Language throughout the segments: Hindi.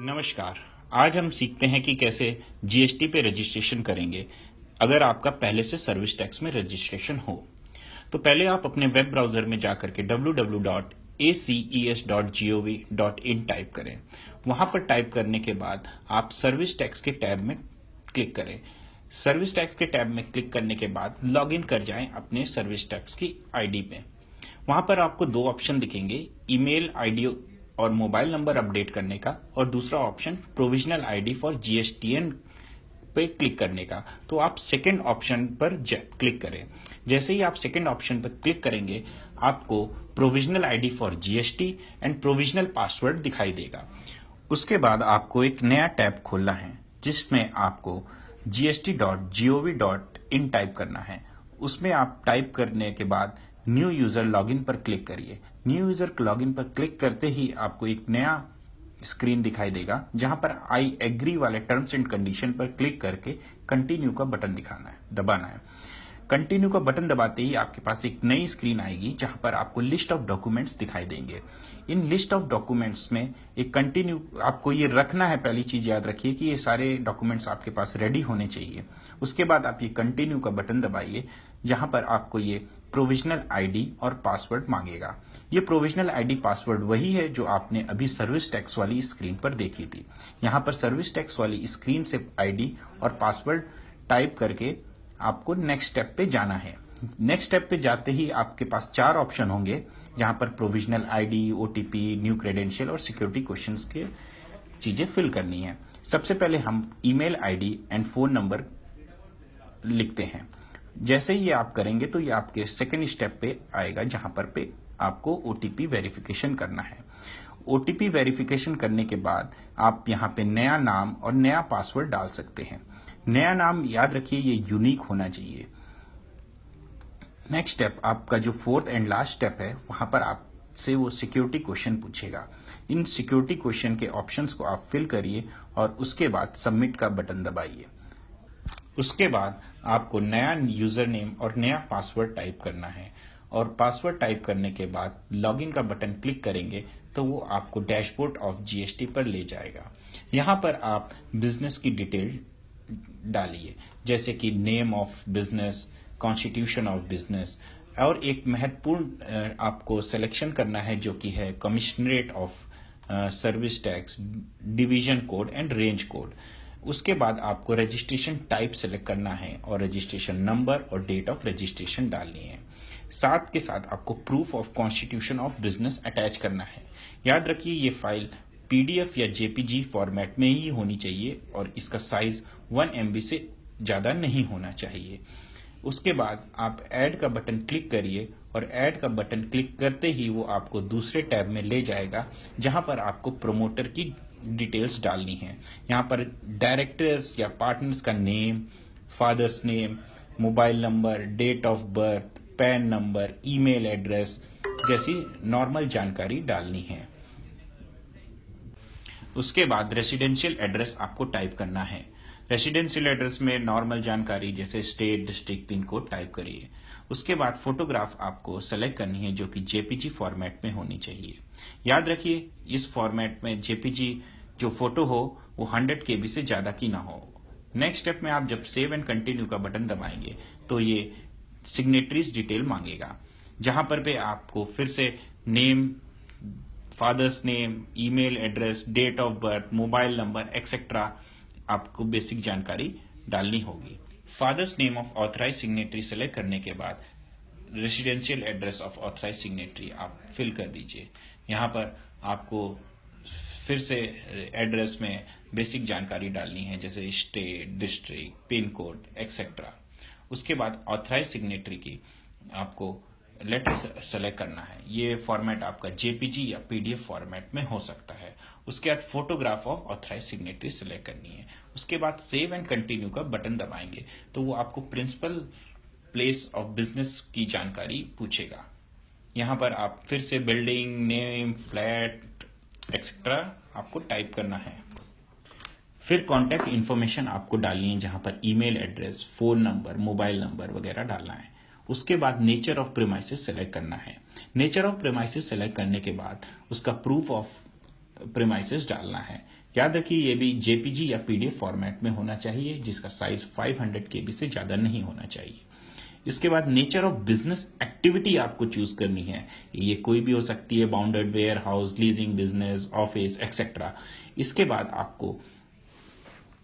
नमस्कार। आज हम सीखते हैं कि कैसे जीएसटी पे रजिस्ट्रेशन करेंगे अगर आपका पहले से सर्विस टैक्स में रजिस्ट्रेशन हो। तो पहले आप अपने वेब ब्राउजर में जाकर के www.aces.gov.in टाइप करें। वहां पर टाइप करने के बाद आप सर्विस टैक्स के टैब में क्लिक करें। सर्विस टैक्स के टैब में क्लिक करने के बाद लॉगिन कर जाएं अपने सर्विस टैक्स की आईडी पे। वहां पर आपको दो ऑप्शन दिखेंगे, ईमेल आईडी और मोबाइल नंबर अपडेट करने का, और दूसरा option provisional ID for GSTN पे क्लिक करने का। तो आप सेकंड ऑप्शन पर क्लिक करें। जैसे ही आप सेकंड ऑप्शन पर क्लिक करेंगे आपको provisional ID for GST and provisional password दिखाई देगा। उसके बाद आपको एक नया टैब खोलना है जिसमें आपको gst.gov.in टाइप करना है। उसमें आप टाइप करने के बाद न्यू यूजर लॉगिन पर क्लिक करिए। न्यू यूजर लॉगिन पर क्लिक करते ही आपको एक नया स्क्रीन दिखाई देगा जहां पर आई एग्री वाले टर्म्स एंड कंडीशन पर क्लिक करके कंटिन्यू का बटन दबाना है। कंटिन्यू का बटन दबाते ही आपके पास एक नई स्क्रीन आएगी जहां पर आपको लिस्ट ऑफ डॉक्यूमेंट्स दिखाई देंगे। इन लिस्ट ऑफ डॉक्यूमेंट्स में एक कंटिन्यू आपको ये रखना है। पहली चीज याद रखिए कि ये सारे डॉक्यूमेंट्स आपके पास रेडी होने चाहिए। उसके बाद आप ये कंटिन्यू का बटन दबाइए जहां पर आपको ये प्रोविजनल आईडी और पासवर्ड मांगेगा। ये प्रोविजनल आईडी पासवर्ड वही है जो आपने अभी सर्विस टैक्स वाली स्क्रीन पर देखी थी। यहाँ पर सर्विस टैक्स वाली स्क्रीन से आईडी और पासवर्ड टाइप करके आपको नेक्स्ट स्टेप पे जाना है। नेक्स्ट स्टेप पे जाते ही आपके पास चार ऑप्शन होंगे जहां पर provisional ID, OTP, new credential और सिक्योरिटी क्वेश्चंस के चीजें फिल करनी है। सबसे पहले हम email ID and phone number लिखते हैं। जैसे ही ये आप करेंगे तो ये आपके सेकंड स्टेप पे आएगा जहां पर पे आपको ओटीपी वेरिफिकेशन करना है। ओटीपी वेरिफिकेशन करने के बाद आप यहाँ पे नया नाम और नया पासवर्ड डाल सकते हैं। नया नाम याद रखिए ये यूनिक होना चाहिए। नेक्स्ट स्टेप आपका जो फोर्थ एंड लास्ट स्टेप है वहां पर आपसे वो सिक्योरिटी क्वेश्चन पूछेगा। इन सिक्योरिटी क्वेश्चन के ऑप्शंस को आप फिल करिए और उसके बाद सबमिट का बटन दबाइए। उसके बाद आपको नया यूजर नेम और नया पासवर्ड टाइप करना है और पासवर्ड टाइप करने के बाद लॉगिन का बटन क्लिक करेंगे तो वो आपको डैशबोर्ड ऑफ जीएसटी पर ले जाएगा। यहाँ पर आप बिजनेस की डिटेल डालिए जैसे कि name of business, constitution of business, और एक महत्वपूर्ण आपको सिलेक्शन करना है जो कि है commissionerate of service tax, division code and range code. उसके बाद आपको रजिस्ट्रेशन टाइप सेलेक्ट करना है और रजिस्ट्रेशन नंबर और डेट ऑफ रजिस्ट्रेशन डालनी है। साथ के साथ आपको proof of constitution of business attach करना है। याद रखिए ये फाइल पीडीएफ या जेपीजी फॉर्मेट में ही होनी चाहिए और इसका साइज 1 MB से ज्यादा नहीं होना चाहिए। उसके बाद आप ऐड का बटन क्लिक करिए और ऐड का बटन क्लिक करते ही वो आपको दूसरे टैब में ले जाएगा जहां पर आपको प्रमोटर की डिटेल्स डालनी है। यहाँ पर डायरेक्टर्स या पार्टनर्स का name, father's name, mobile number, date of birth, PAN number, email address जैसी नॉर्मल जानकारी डालनी है। उसके बाद रेसिडेंशियल एड्रेस आपको टाइप करना है। रेसिडेंशियल एड्रेस में नॉर्मल जानकारी जैसे state, district, pin code type करिए। उसके बाद फोटोग्राफ आपको सेलेक्ट करनी है जो कि जेपीजी फॉर्मेट में होनी चाहिए। याद रखिए इस फॉर्मेट में जेपीजी जो फोटो हो वो 100 KB से ज्यादा की ना हो। नेक्स्ट स्टेप में आप जब सेव एंड कंटिन्यू का बटन दबाएंगे तो ये सिग्नेटरीज डिटेल मांगेगा जहां पर पे आपको फिर से name, father's name, email address, date of birth, mobile number etcetera आपको बेसिक जानकारी डालनी होगी। Father's name of authorise signatory select करने के बाद residential address of authorise signatory आप फिल कर दीजिए। यहाँ पर आपको फिर से एड्रेस में बेसिक जानकारी डालनी है जैसे state, district, pin code etcetera. उसके बाद ऑथराइज सिग्नेटरी की आपको लेटर सेलेक्ट करना है। ये फॉर्मेट आपका जेपीजी या पीडीएफ फॉर्मेट में हो सकता है। उसके बाद photograph of authorise signatory select करनी है। उसके बाद सेव एंड कंटिन्यू का बटन दबाएंगे तो वो आपको प्रिंसिपल प्लेस ऑफ बिजनेस की जानकारी पूछेगा। यहाँ पर आप फिर से बिल्डिंग नेम, फ्लैट एक्सेट्रा आपको टाइप करना है। फिर कॉन्टैक्ट इन्फॉर्मेशन आपको डालनी है जहां पर email address, phone number, mobile number वगैरह डालना है। उसके बाद नेचर ऑफ प्रीमाइसेस सेलेक्ट करना है। नेचर ऑफ प्रीमाइसेस सेलेक्ट करने के बाद उसका प्रूफ ऑफ प्रीमाइसेस डालना है। याद रखिए ये भी जेपीजी या पीडीएफ फॉर्मेट में होना चाहिए, जिसका साइज 500 KB से ज्यादा नहीं होना चाहिए। इसके बाद नेचर ऑफ बिजनेस एक्टिविटी आपको चूज करनी है। ये कोई भी हो सकती है, bounded warehouse, leasing business, office etcetera. इसके बाद आपको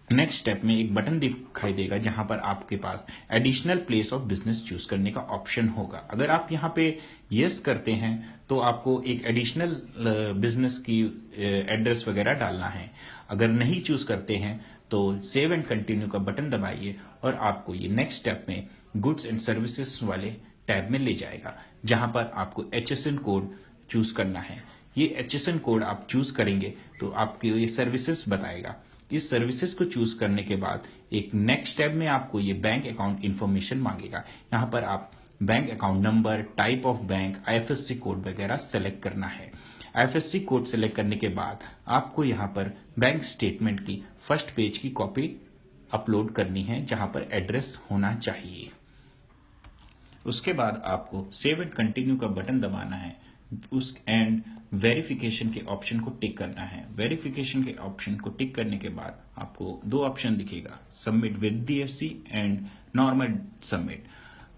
नेक्स्ट स्टेप में एक बटन दिखाई देगा जहां पर आपके पास additional place of business choose करने का ऑप्शन होगा। अगर आप यहां पे यस करते हैं तो आपको एक एडिशनल बिजनेस की एड्रेस वगैरह डालना है। अगर नहीं चूज करते हैं तो सेव एंड कंटिन्यू का बटन दबाइए और आपको ये नेक्स्ट स्टेप में गुड्स एंड सर्विसेज वाले टैब में ले जाएगा, जहां पर आपको HSN कोड चूज करना है। ये HSN कोड आप चूज करेंगे तो आपको ये सर्विसेज बताएगा। इस सर्विसेज को चूज करने के बाद एक नेक्स्ट टैब में आपको ये बैंक अकाउंट इंफॉर्मेशन मांगेगा। यहाँ पर आप bank account number, type of bank, IFSC code वगैरह सेलेक्ट करना है। IFSC कोड सेलेक्ट करने के बाद आपको यहाँ पर बैंक स्टेटमेंट की फर्स्ट पेज की कॉपी अपलोड करनी है, जहां पर एड्रेस होना चाहिए। उसके बाद आपको सेव एंड कंटिन्यू का बटन दबाना है उस एंड वेरिफिकेशन के ऑप्शन को टिक करना है। वेरिफिकेशन के ऑप्शन को टिक करने के बाद आपको दो ऑप्शन दिखेगा, submit with DFC and normal submit.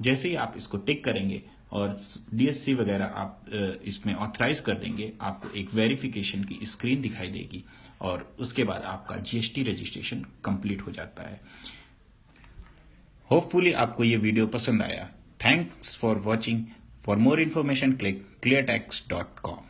जैसे ही आप इसको टिक करेंगे और DSC वगैरह आप इसमें ऑथराइज कर देंगे, आपको एक वेरिफिकेशन की स्क्रीन दिखाई देगी और उसके बाद आपका GST रजिस्ट्रेशन कंप्लीट हो जाता है। होपफुली आपको ये वीडियो पसंद आया। Thanks for watching. For more information, click cleartext.com.